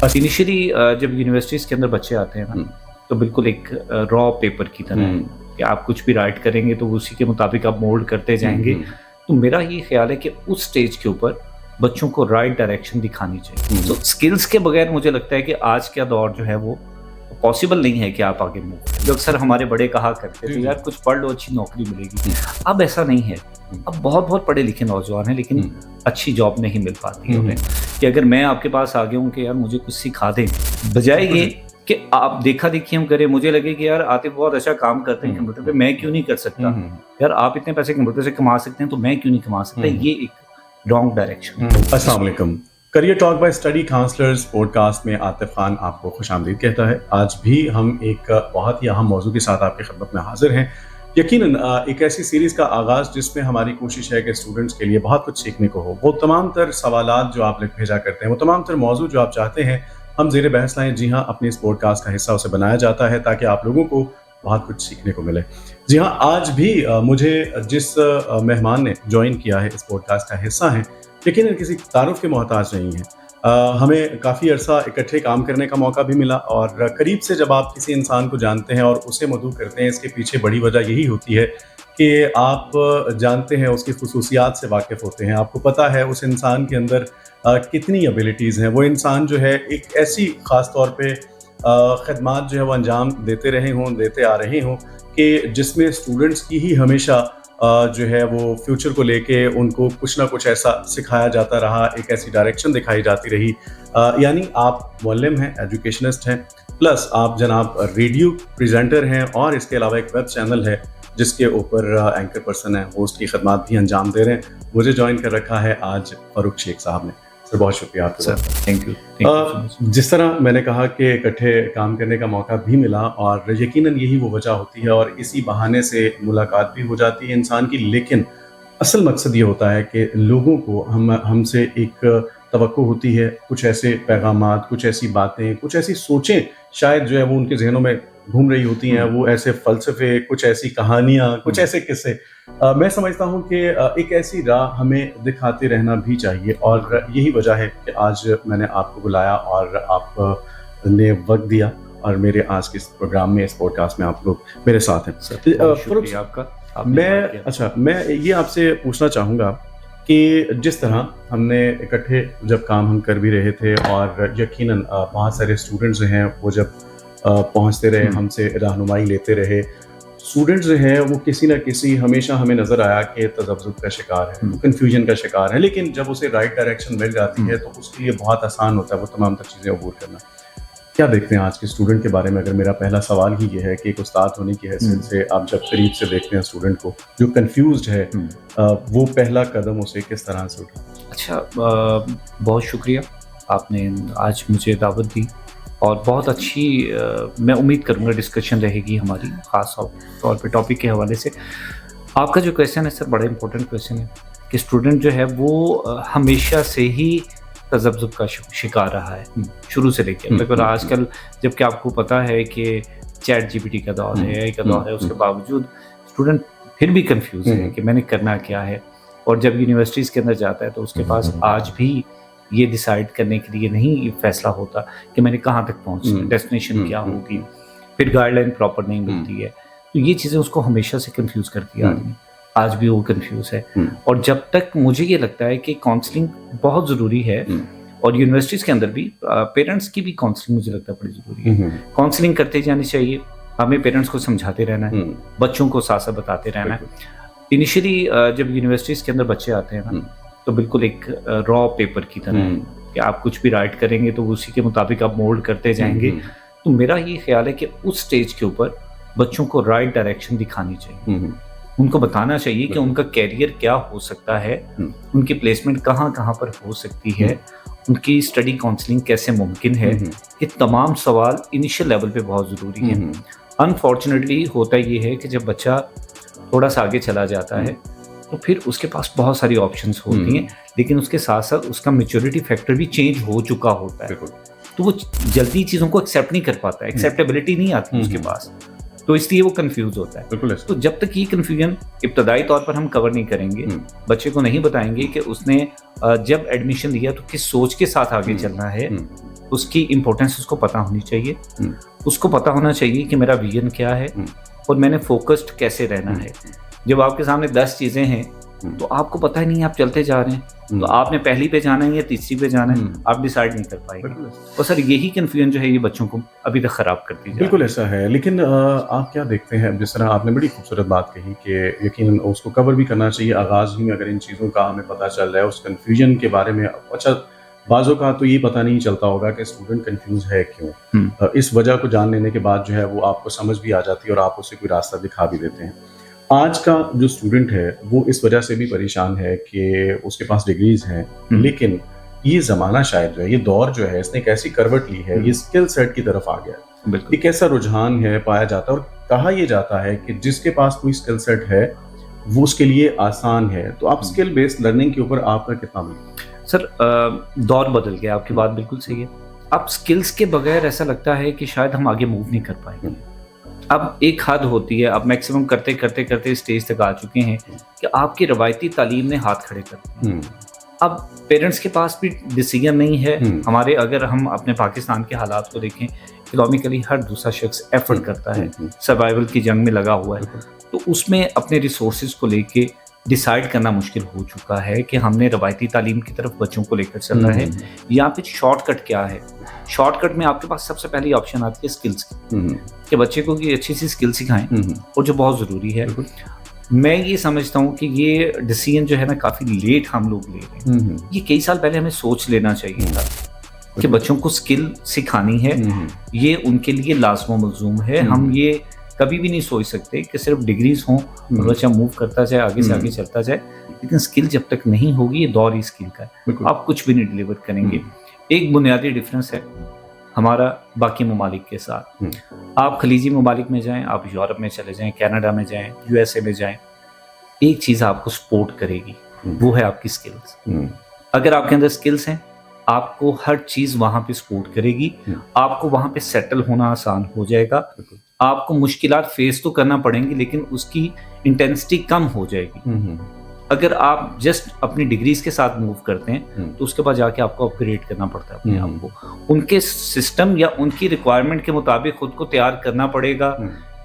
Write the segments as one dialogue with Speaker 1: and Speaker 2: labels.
Speaker 1: Initially जब universities के अंदर बच्चे आते हैं ना, तो बिल्कुल एक रॉ पेपर की तरह है कि आप कुछ भी राइट करेंगे तो उसी के मुताबिक आप मोल्ड करते जाएंगे। तो मेरा ये ख्याल है कि उस स्टेज के ऊपर बच्चों को राइट डायरेक्शन दिखानी चाहिए। तो स्किल्स के बगैर मुझे लगता है कि आज का दौर जो है वो पॉसिबल नहीं है कि आप आगे मूव करें। जो अक्सर हमारे बड़े कहा करते थे यार कुछ पढ़ लो अच्छी नौकरी मिलेगी, अब ऐसा नहीं है। अब बहुत बहुत पढ़े लिखे नौजवान हैं लेकिन अच्छी जॉब नहीं मिल पाती है उन्हें। कि अगर मैं आपके पास आ गया हूँ कि यार मुझे कुछ सिखा दें, बजाय ये कि आप देखा देखी हम करें, मुझे लगे कि यार आतिफ बहुत अच्छा काम करते हैं कंप्यूटर पे, मैं क्यों नहीं कर सकता। यार आप इतने पैसे कंप्यूटर से कमा सकते हैं तो मैं क्यों नहीं कमा सकता। ये एक रॉन्ग डायरेक्शन।
Speaker 2: अस्सलाम वालेकुम। Career talk by study counsellors podcast में आतिफ खान आपको खुशामदीद कहता है। आज भी हम एक बहुत ही अहम मौजू के साथ आपकी खिदमत में हाजिर हैं। यकीनन एक ऐसी सीरीज़ का आगाज़ जिसमें हमारी कोशिश है कि स्टूडेंट्स के लिए बहुत कुछ सीखने को हो। वो तमाम तर सवालात जो आप भेजा करते हैं, वो तमाम तर मौजू जो आप चाहते हैं हम ज़ेरे बहस लाएँ। जी हाँ, अपने इस पॉडकास्ट का हिस्सा उसे बनाया जाता है ताकि आप लोगों को बहुत कुछ सीखने को मिले। जी हाँ, आज भी मुझे जिस मेहमान ने ज्वाइन किया है इस पॉडकास्ट का हिस्सा हैं, लेकिन किसी तारुफ के मोहताज नहीं है। हमें काफ़ी अरसा इकट्ठे काम करने का मौका भी मिला और करीब से जब आप किसी इंसान को जानते हैं और उसे मदऊ करते हैं, इसके पीछे बड़ी वजह यही होती है कि आप जानते हैं, उसकी खुसूसियात से वाकिफ़ होते हैं। आपको पता है उस इंसान के अंदर कितनी एबिलिटीज़ हैं। वो इंसान जो है एक ऐसी ख़ास तौर पे ख़िदमात जो है वो अंजाम देते आ रहे हों कि जिसमें स्टूडेंट्स की ही हमेशा जो है वो फ्यूचर को लेके उनको कुछ ना कुछ ऐसा सिखाया जाता रहा, एक ऐसी डायरेक्शन दिखाई जाती रही। यानी आप मुअल्लिम हैं, एजुकेशनिस्ट हैं, प्लस आप जनाब रेडियो प्रेजेंटर हैं और इसके अलावा एक वेब चैनल है जिसके ऊपर एंकर पर्सन है, होस्ट की खदमात भी अंजाम दे रहे हैं। मुझे ज्वाइन कर रखा है आज फारूक शेख साहब ने। सर बहुत शुक्रिया आपका
Speaker 1: सर, थैंक यू।
Speaker 2: जिस तरह मैंने कहा कि इकट्ठे काम करने का मौका भी मिला और यकीनन यही वो वजह होती है और इसी बहाने से मुलाकात भी हो जाती है इंसान की। लेकिन असल मकसद ये होता है कि लोगों को हमसे एक तवक्को होती है, कुछ ऐसे पैगामात, कुछ ऐसी बातें, कुछ ऐसी सोचें शायद जो है वो उनके जहनों में घूम रही होती हैं, वो ऐसे फ़लसफ़े, कुछ ऐसी कहानियाँ, कुछ ऐसे किस्से। मैं समझता हूँ कि एक ऐसी राह हमें दिखाते रहना भी चाहिए और यही वजह है कि आज मैंने आपको बुलाया और आपने वक्त दिया और मेरे आज के इस प्रोग्राम में, इस पॉडकास्ट में आप लोग मेरे साथ हैं।
Speaker 1: शुक्रिया आपका।
Speaker 2: मैं ये आपसे पूछना चाहूँगा कि जिस तरह हमने इकट्ठे जब काम हम कर भी रहे थे और यकीनन बहुत सारे स्टूडेंट्स जो हैं वो जब पहुंचते रहे, हमसे रहनुमाई लेते रहे, स्टूडेंट्स जो हैं वो किसी ना किसी हमेशा हमें नज़र आया कि तज़ब्ज़ुब का शिकार है, कन्फ्यूजन का शिकार है। लेकिन जब उसे राइट डायरेक्शन मिल जाती है तो उसके लिए बहुत आसान होता है वो तमाम तर चीज़ें अबूर करना। क्या देखते हैं आज के स्टूडेंट के बारे में? अगर मेरा पहला सवाल ही ये है कि एक उस्ताद होने की हैसियत से आप जब करीब से देखते हैं स्टूडेंट को जो कन्फ्यूज्ड है, वो पहला कदम उसे किस तरह से उठा?
Speaker 1: अच्छा, बहुत शुक्रिया, आपने आज मुझे दावत दी और बहुत अच्छी मैं उम्मीद करूँगा डिस्कशन रहेगी हमारी, ख़ास तौर पे टॉपिक के हवाले से। आपका जो क्वेश्चन है सर बड़ा इंपॉर्टेंट क्वेश्चन है कि स्टूडेंट जो है वो हमेशा से ही तज़ब्ज़ुब का शिकार रहा है, शुरू से लेकर मतलब आजकल, जबकि आपको पता है कि चैट जीपीटी का दौर है, AI का दौर है, उसके बावजूद स्टूडेंट फिर भी कंफ्यूज है कि मैंने करना क्या है। और जब यूनिवर्सिटीज़ के अंदर जाता है तो उसके पास आज भी ये डिसाइड करने के लिए नहीं फैसला होता कि मैंने कहाँ तक पहुँचना, डेस्टिनेशन क्या होगी, फिर गाइडलाइन प्रॉपर नहीं मिलती है। तो ये चीज़ें उसको हमेशा से कंफ्यूज करती है आदमी, आज भी वो कंफ्यूज है। और जब तक मुझे ये लगता है कि काउंसलिंग बहुत ज़रूरी है और यूनिवर्सिटीज़ के अंदर भी पेरेंट्स की भी काउंसलिंग मुझे लगता है बड़ी ज़रूरी है। काउंसलिंग करते जानी चाहिए, हमें पेरेंट्स को समझाते रहना है, बच्चों को साथ साथ बताते रहना है। इनिशियली जब यूनिवर्सिटीज़ के अंदर बच्चे आते हैं ना, तो बिल्कुल एक रॉ पेपर की तरह है कि आप कुछ भी राइट करेंगे तो उसी के मुताबिक आप मोल्ड करते जाएंगे। तो मेरा ये ख्याल है कि उस स्टेज के ऊपर बच्चों को राइट डायरेक्शन दिखानी चाहिए, उनको बताना चाहिए कि उनका कैरियर क्या हो सकता है, उनकी प्लेसमेंट कहाँ कहाँ पर हो सकती है, उनकी स्टडी काउंसलिंग कैसे मुमकिन है। ये तमाम सवाल इनिशियल लेवल पे बहुत ज़रूरी है। अनफॉर्चुनेटली होता ये है कि जब बच्चा थोड़ा सा आगे चला जाता है तो फिर उसके पास बहुत सारी ऑप्शंस होती हैं, लेकिन उसके साथ साथ उसका मैच्योरिटी फैक्टर भी चेंज हो चुका होता है, तो वो जल्दी चीज़ों को एक्सेप्ट नहीं कर पाता है, एक्सेप्टेबिलिटी नहीं आती उसके पास, तो इसलिए वो कंफ्यूज होता है। तो जब तक ये कंफ्यूजन इब्तदाई तौर पर हम कवर नहीं करेंगे, बच्चे को नहीं बताएंगे कि उसने जब एडमिशन लिया तो किस सोच के साथ आगे चलना है, उसकी इम्पोर्टेंस उसको पता होनी चाहिए। उसको पता होना चाहिए कि मेरा विजन क्या है और मैंने फोकस्ड कैसे रहना है। जब आपके सामने 10 चीज़ें हैं तो आपको पता ही नहीं, आप चलते जा रहे हैं, तो आपने पहली पे जाना है या तीसरी पे जाना है, आप डिसाइड नहीं कर पाएंगे। और सर यही कन्फ्यूजन जो है ये बच्चों को अभी तक ख़राब करती है।
Speaker 2: बिल्कुल ऐसा है, लेकिन आप क्या देखते हैं, जिस तरह आपने बड़ी खूबसूरत बात कही कि यकीनन उसको कवर भी करना चाहिए आगाज़ ही में, अगर इन चीज़ों का हमें पता चल रहा है उस कन्फ्यूजन के बारे में। अच्छा, बाज़ों का तो ये पता नहीं चलता होगा कि स्टूडेंट कंफ्यूज है क्यों। इस वजह को जान लेने के बाद जो है वो आपको समझ भी आ जाती है और आप उसे कोई रास्ता दिखा भी देते हैं। आज का जो स्टूडेंट है वो इस वजह से भी परेशान है कि उसके पास डिग्रीज हैं, लेकिन ये ज़माना शायद जो है, ये दौर जो है, इसने एक ऐसी करवट ली है, ये स्किल सेट की तरफ आ गया। एक ऐसा रुझान है पाया जाता है और कहा यह जाता है कि जिसके पास कोई स्किल सेट है वो उसके लिए आसान है। तो आप स्किल बेस्ड लर्निंग के ऊपर आपका कितना बिल्कुल?
Speaker 1: सर दौर बदल गया, आपकी बात बिल्कुल सही है। अब स्किल्स के बगैर ऐसा लगता है कि शायद हम आगे मूव नहीं कर पाएंगे। अब एक हद होती है, अब मैक्सिमम करते करते करते स्टेज तक आ चुके हैं कि आपकी रवायती तालीम ने हाथ खड़े कर दिए। अब पेरेंट्स के पास भी डिसीजन नहीं है। हमारे, अगर हम अपने पाकिस्तान के हालात को देखें, इकोनॉमिकली हर दूसरा शख्स एफर्ट करता है, सर्वाइवल की जंग में लगा हुआ है, तो उसमें अपने रिसोर्सेज को लेके डिसाइड करना मुश्किल हो चुका है कि हमने रवायती तालीम की तरफ बच्चों को लेकर चलना है या फिर शॉर्टकट क्या है। शॉर्टकट में आपके पास सबसे पहली ऑप्शन आती है स्किल्स की, कि बच्चे को की अच्छी सी स्किल सिखाएं, और जो बहुत ज़रूरी है। मैं ये समझता हूँ कि ये डिसीजन जो है ना काफ़ी लेट हम लोग ले रहे हैं। ये कई साल पहले हमें सोच लेना चाहिए था कि बच्चों को स्किल सिखानी है, ये उनके लिए लाज़िम मलज़ूम है। हम ये कभी भी नहीं सोच सकते कि सिर्फ डिग्रीज हों और बच्चा मूव करता जाए, आगे से आगे चलता जाए, लेकिन स्किल जब तक नहीं होगी, ये दौर ही स्किल का है, आप कुछ भी नहीं डिलीवर करेंगे। एक बुनियादी डिफरेंस है हमारा बाकी ममालिक के साथ। आप खलीजी ममालिक में जाएं, आप यूरोप में चले जाएं, कनाडा में जाएं, यूएसए में जाएं, एक चीज़ आपको सपोर्ट करेगी, वो है आपकी स्किल्स। अगर आपके अंदर स्किल्स हैं, आपको हर चीज़ वहाँ पे सपोर्ट करेगी, आपको वहाँ पे सेटल होना आसान हो जाएगा। आपको मुश्किलात फेस तो करना पड़ेंगी, लेकिन उसकी इंटेंसिटी कम हो जाएगी। अगर आप जस्ट अपनी डिग्रीज के साथ मूव करते हैं तो उसके बाद जाके आपको अपग्रेड करना पड़ता है अपने आप को, उनके सिस्टम या उनकी रिक्वायरमेंट के मुताबिक खुद को तैयार करना पड़ेगा।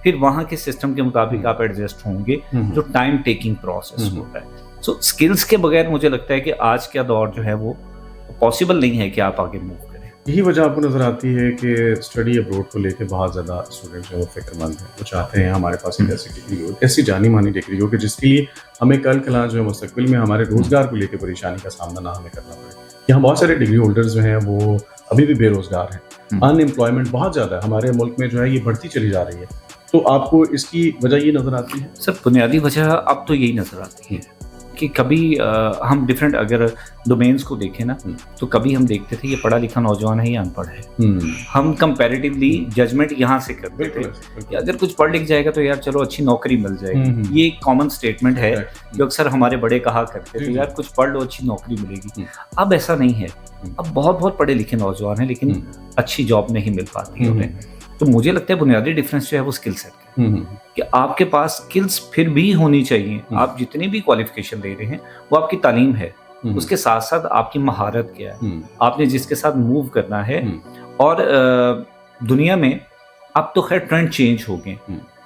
Speaker 1: फिर वहाँ के सिस्टम के मुताबिक आप एडजस्ट होंगे, जो टाइम टेकिंग प्रोसेस होता है। सो स्किल्स के बगैर मुझे लगता है कि आज का दौर जो है वो पॉसिबल नहीं है कि आप आगे मूव करें।
Speaker 2: यही वजह आपको नज़र आती है कि स्टडी अब्रोड को लेकर बहुत ज़्यादा स्टूडेंट जो है वो फिक्रमंद हैं। वो चाहते हैं हमारे पास एक ऐसी डिग्री हो, ऐसी जानी मानी डिग्री हो कि जिसके लिए हमें कल कला जो है मुस्तकबिल में हमारे रोज़गार को लेकर परेशानी का सामना ना हमें करना पड़े। यहाँ बहुत सारे डिग्री होल्डर्स जो हैं वो अभी भी बेरोज़गार हैं, अनएम्प्लॉयमेंट बहुत ज़्यादा है हमारे मुल्क में, जो है ये बढ़ती चली जा रही है। तो आपको इसकी वजह ये नज़र आती है?
Speaker 1: सर बुनियादी वजह अब तो यही नज़र आती है कि कभी हम डिफरेंट अगर डोमेन्स को देखें ना, तो कभी हम देखते थे ये पढ़ा लिखा नौजवान है या अनपढ़ है। हम कंपैरेटिवली जजमेंट यहाँ से करते थे कि अगर कुछ पढ़ लिख जाएगा तो यार चलो अच्छी नौकरी मिल जाएगी। ये एक कॉमन स्टेटमेंट है जो अक्सर हमारे बड़े कहा करते थे, यार कुछ पढ़ लो अच्छी नौकरी मिलेगी। अब ऐसा नहीं है, अब बहुत पढ़े लिखे नौजवान हैं लेकिन अच्छी जॉब नहीं मिल पाती है उन्हें। तो मुझे लगता है बुनियादी डिफरेंस जो है वो स्किल सेट कि आपके पास स्किल्स फिर भी होनी चाहिए। आप जितनी भी क्वालिफिकेशन ले रहे हैं वो आपकी तालीम है, उसके साथ साथ आपकी महारत क्या है, आपने जिसके साथ मूव करना है। और दुनिया में अब तो खैर ट्रेंड चेंज हो गए।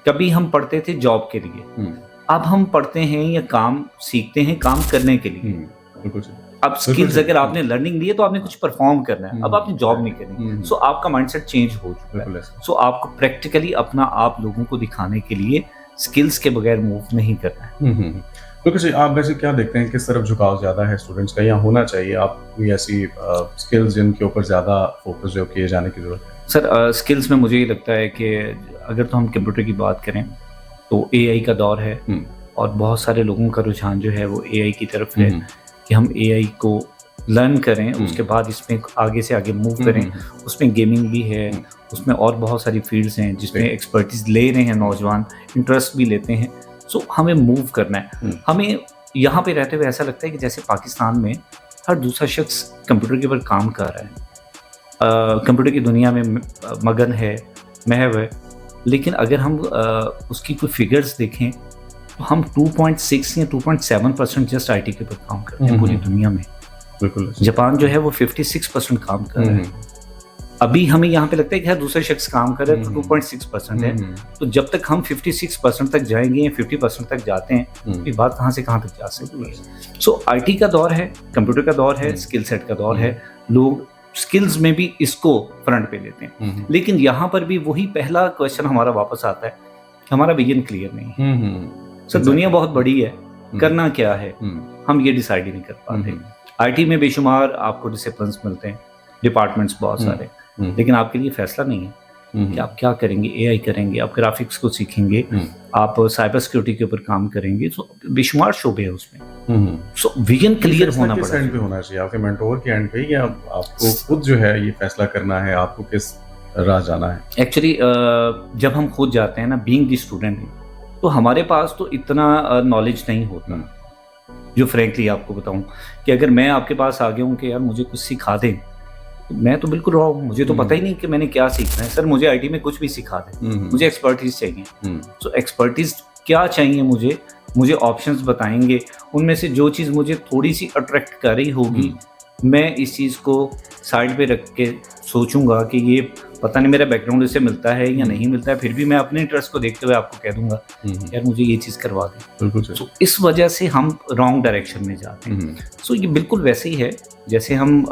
Speaker 1: कभी हम पढ़ते थे जॉब के लिए, अब हम पढ़ते हैं या काम सीखते हैं काम करने के लिए। अब स्किल्स अगर आपने लर्निंग ली है तो आपने कुछ परफॉर्म करना है, अब आपने जॉब नहीं करनी। सो आपका माइंडसेट चेंज हो चुका है। सो आपको प्रैक्टिकली अपना आप लोगों को दिखाने के लिए स्किल्स के बगैर मूव नहीं करना है।
Speaker 2: तो आप वैसे क्या देखते हैं, किस तरफ झुकाव ज़्यादा है स्टूडेंट्स का या होना चाहिए? आप कोई ऐसी स्किल्स जिनके ऊपर ज़्यादा फोकस जो किए जाने की ज़रूरत है?
Speaker 1: सर स्किल्स में मुझे ये लगता है कि अगर तो हम कंप्यूटर की बात करें तो AI का दौर है और बहुत सारे लोगों का रुझान जो है वो AI की तरफ है कि हम AI को लर्न करें, उसके बाद इसमें आगे से आगे मूव करें। उसमें गेमिंग भी है, उसमें और बहुत सारी फील्ड्स हैं जिसमें एक्सपर्टीज ले रहे हैं नौजवान, इंटरेस्ट भी लेते हैं। सो हमें मूव करना है। हमें यहाँ पे रहते हुए ऐसा लगता है कि जैसे पाकिस्तान में हर दूसरा शख्स कंप्यूटर के ऊपर काम कर रहा है, कंप्यूटर की दुनिया में मगन है, महव है। लेकिन अगर हम उसकी कोई फिगर्स देखें तो हम 2.6 या 2.7% जस्ट IT के ऊपर काम करते हैं पूरी दुनिया में।
Speaker 2: बिल्कुल।
Speaker 1: जापान जो है वो 56% काम कर रहा है। अभी हमें यहाँ पे लगता है कि हर दूसरा शख्स काम कर रहा है तो 2.6% है। तो जब तक हम 56% तक जाएंगे या 50% तक जाते हैं, ये बात कहाँ से कहाँ तक जा सकती है। सो आईटी का दौर है, कंप्यूटर का दौर है, स्किल सेट का दौर है, लोग स्किल्स में भी इसको फ्रंट पे लेते हैं। लेकिन यहाँ पर भी वही पहला क्वेश्चन हमारा वापस आता है, हमारा विजन क्लियर नहीं है। सर दुनिया बहुत बड़ी है, करना क्या है हम ये डिसाइड ही नहीं कर पाते। आईटी में बेशुमार आपको डिसिप्लिन्स मिलते हैं, डिपार्टमेंट्स बहुत सारे, लेकिन आपके लिए फैसला नहीं है कि आप क्या करेंगे। एआई करेंगे, आप ग्राफिक्स को सीखेंगे, आप साइबर सिक्योरिटी के ऊपर काम करेंगे, तो बेशुमार शोबे है उसमें। सो विजन क्लियर होना पड़ेगा।
Speaker 2: एंड पे होना चाहिए, आपके मेंटोर के एंड पे, या आपको खुद जो है ये फैसला करना है आपको किस राह जाना है।
Speaker 1: एक्चुअली जब हम खुद जाते हैं ना, बीइंग द स्टूडेंट, तो हमारे पास तो इतना नॉलेज नहीं होता। जो फ्रैंकली आपको बताऊं कि अगर मैं आपके पास आ गया हूँ कि यार मुझे कुछ सिखा दें, मैं तो बिल्कुल रॉ हूँ, मुझे तो पता ही नहीं कि मैंने क्या सीखना है। सर मुझे आईटी में कुछ भी सिखा दें, मुझे एक्सपर्टीज चाहिए। तो एक्सपर्टीज क्या चाहिए मुझे ऑप्शंस बताएंगे, उनमें से जो चीज़ मुझे थोड़ी सी अट्रैक्ट कर रही होगी, मैं इस चीज़ को साइड पे रख के सोचूंगा कि ये पता नहीं मेरा बैकग्राउंड इससे मिलता है या नहीं मिलता है, फिर भी मैं अपने इंटरेस्ट को देखते हुए आपको कह दूंगा यार मुझे ये चीज़ करवा दें। तो इस वजह से हम रॉन्ग डायरेक्शन में जाते हैं। सो ये बिल्कुल वैसे ही है जैसे हम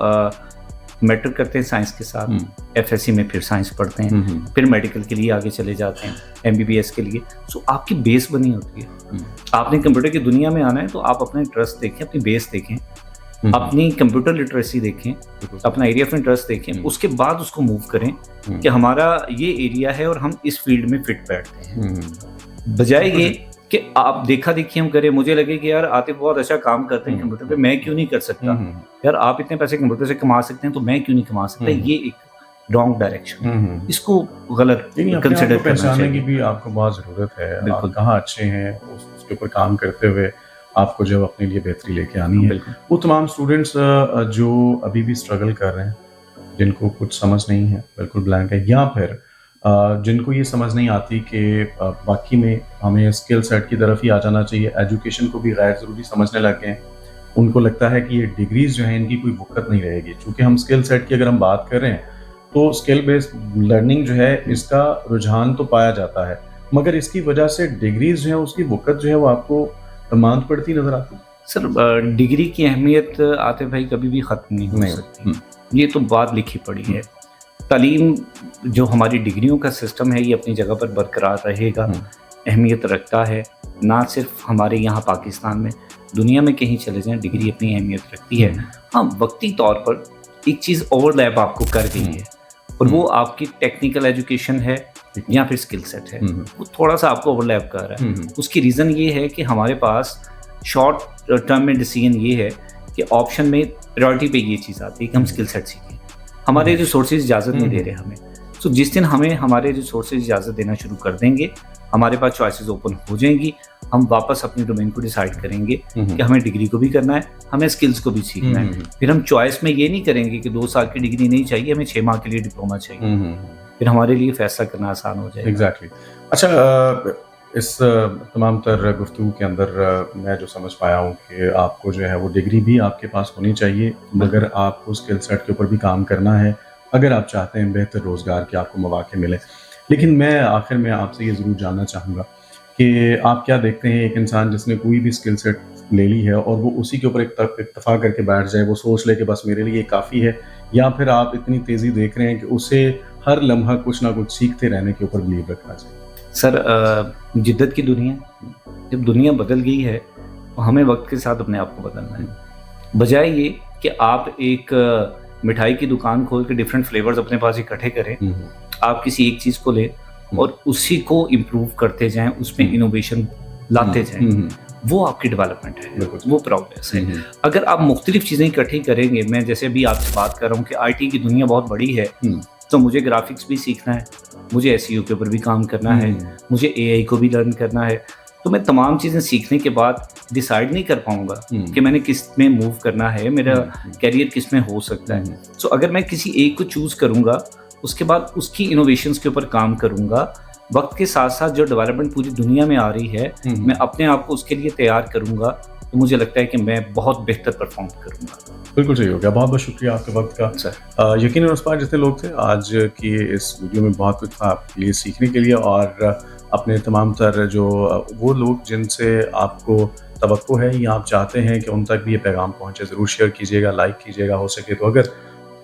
Speaker 1: मैट्रिक करते हैं साइंस के साथ, एफएससी में फिर साइंस पढ़ते हैं, फिर मेडिकल के लिए आगे चले जाते हैं, एमबीबीएस के लिए। सो आपकी बेस बनी होती है। आपने कंप्यूटर की दुनिया में आना है तो आप अपना इंटरेस्ट देखें, अपनी बेस देखें, अपनी कंप्यूटर लिटरेसी देखें, अपना एरिया ऑफ इंटरेस्ट देखें, उसके बाद उसको मूव करें कि हमारा ये एरिया है और हम इस फील्ड में फिट बैठते हैं। बजाय ये कि आप देखा देखी हम करें, मुझे लगे कि यार आतिफ बहुत अच्छा काम करते हैं कंप्यूटर पे, मैं क्यों नहीं कर सकता, यार आप इतने पैसे कंप्यूटर से कमा सकते हैं तो मैं क्यों नहीं कमा सकता। ये एक रॉन्ग डायरेक्शन, इसको गलत कंसिडर करना चाहिए।
Speaker 2: की भी आपको बहुत ज़रूरत है, आप कहाँ अच्छे हैं उसके ऊपर काम करते हुए आपको जब अपने लिए बेहतरी लेके आनी है। वो तमाम स्टूडेंट्स जो अभी भी स्ट्रगल कर रहे हैं, जिनको कुछ समझ नहीं है, बिल्कुल ब्लैंक है, या फिर जिनको ये समझ नहीं आती कि बाकी में हमें स्किल सेट की तरफ ही आ जाना चाहिए, एजुकेशन को भी गैर ज़रूरी समझने लग गए हैं। उनको लगता है कि ये डिग्रीज जो हैं इनकी कोई वक़्त नहीं रहेगी। चूँकि हम स्किल सेट की अगर हम बात कर रहे हैं तो स्किल बेस्ड लर्निंग जो है इसका रुझान तो पाया जाता है, मगर इसकी वजह से डिग्रीज जो है उसकी वक़्त जो है वो आपको मांग पड़ती नज़र आती है।
Speaker 1: सर डिग्री की अहमियत आते भाई कभी भी ख़त्म नहीं हो सकती, ये तो बात लिखी पड़ी है। तालीम जो हमारी डिग्रियों का सिस्टम है ये अपनी जगह पर बरकरार रहेगा, अहमियत रखता है। ना सिर्फ हमारे यहाँ पाकिस्तान में, दुनिया में कहीं चले जाएं डिग्री अपनी अहमियत रखती है। हाँ, वक्ती तौर पर एक चीज़ ओवरलैप आपको कर गई है और वो आपकी टेक्निकल एजुकेशन है या फिर स्किल सेट है, वो थोड़ा सा आपको ओवरलैप कर रहा है। उसकी रीज़न ये है कि हमारे पास शॉर्ट टर्म में डिसीजन ये है कि ऑप्शन में प्रायोरिटी पे ये चीज़ आती है कि हम स्किल सेट सीखें। हमारे रिसोर्सेज इजाज़त नहीं दे रहे हमें। सो जिस दिन हमें हमारे रिसोर्सेज इजाज़त देना शुरू कर देंगे, हमारे पास चॉइसेस ओपन हो जाएंगी, हम वापस अपनी डोमेन को डिसाइड करेंगे कि हमें डिग्री को भी करना है, हमें स्किल्स को भी सीखना है। फिर हम चॉइस में ये नहीं करेंगे कि 2 साल की डिग्री नहीं चाहिए, हमें 6 माह के लिए डिप्लोमा चाहिए। फिर हमारे लिए फैसला करना आसान हो जाएगा।
Speaker 2: एग्जैक्टली। अच्छा, इस तमाम तर गुफ्तगू के अंदर मैं जो समझ पाया हूँ कि आपको जो है वो डिग्री भी आपके पास होनी चाहिए, मगर आपको स्किल सेट के ऊपर भी काम करना है अगर आप चाहते हैं बेहतर रोज़गार के आपको मौके मिले। लेकिन मैं आखिर में आपसे ये ज़रूर जानना चाहूँगा कि आप क्या देखते हैं एक इंसान जिसने कोई भी स्किल सेट ले ली है और वो उसी के ऊपर इत्तफा करके बैठ जाए, वो सोच ले कि बस मेरे लिए काफ़ी है, या फिर आप इतनी तेज़ी देख रहे हैं कि उसे हर लम्हा कुछ ना कुछ सीखते रहने के ऊपर बिलीव रखना चाहिए?
Speaker 1: सर जिद्दत की दुनिया, जब दुनिया बदल गई है तो हमें वक्त के साथ अपने आप को बदलना है। बजाय ये कि आप एक मिठाई की दुकान खोल के डिफरेंट फ्लेवर्स अपने पास इकट्ठे करें, आप किसी एक चीज़ को लें और उसी को इम्प्रूव करते जाएं, उसमें इनोवेशन लाते जाएं, वो आपकी डेवलपमेंट है, वो प्रोग्रेस है। अगर आप मुख्तलिफ चीज़ें इकट्ठी करेंगे, मैं जैसे अभी आपसे बात कर रहा हूँ कि आईटी की दुनिया बहुत बड़ी है, तो मुझे ग्राफिक्स भी सीखना है, मुझे एसईओ के ऊपर भी काम करना है, मुझे एआई को भी लर्न करना है, तो मैं तमाम चीज़ें सीखने के बाद डिसाइड नहीं कर पाऊंगा कि मैंने किस में मूव करना है, मेरा कैरियर किस में हो सकता है। सो अगर मैं किसी एक को चूज़ करूंगा, उसके बाद उसकी इनोवेशंस के ऊपर काम करूंगा, वक्त के साथ साथ जो डेवलपमेंट पूरी दुनिया में आ रही है मैं अपने आप को उसके लिए तैयार करूंगा, तो मुझे लगता है कि मैं बहुत बेहतर परफॉर्म करूँगा।
Speaker 2: बिल्कुल सही हो गया। बहुत-बहुत शुक्रिया आपके वक़्त का।
Speaker 1: सर,
Speaker 2: यकीनन उस पार जितने लोग थे, आज की इस वीडियो में बहुत कुछ था आपके लिए सीखने के लिए और अपने तमाम तर जो वो लोग जिनसे आपको तवक्को है या आप चाहते हैं कि उन तक भी ये पैगाम पहुँचे, ज़रूर शेयर कीजिएगा, लाइक कीजिएगा। हो सके तो अगर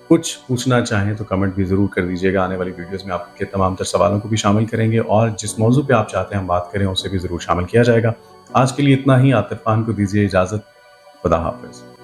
Speaker 2: कुछ पूछना चाहें तो कमेंट भी ज़रूर कर दीजिएगा। आने वाली वीडियोज़ में आपके तमाम तर सवालों को भी शामिल करेंगे और जिस मौज़ू पे आप चाहते हैं हम बात करें, उसे भी ज़रूर शामिल किया जाएगा। आज के लिए इतना ही। आतिफ़ खान को दीजिए इजाज़त। खुदा हाफ़िज़।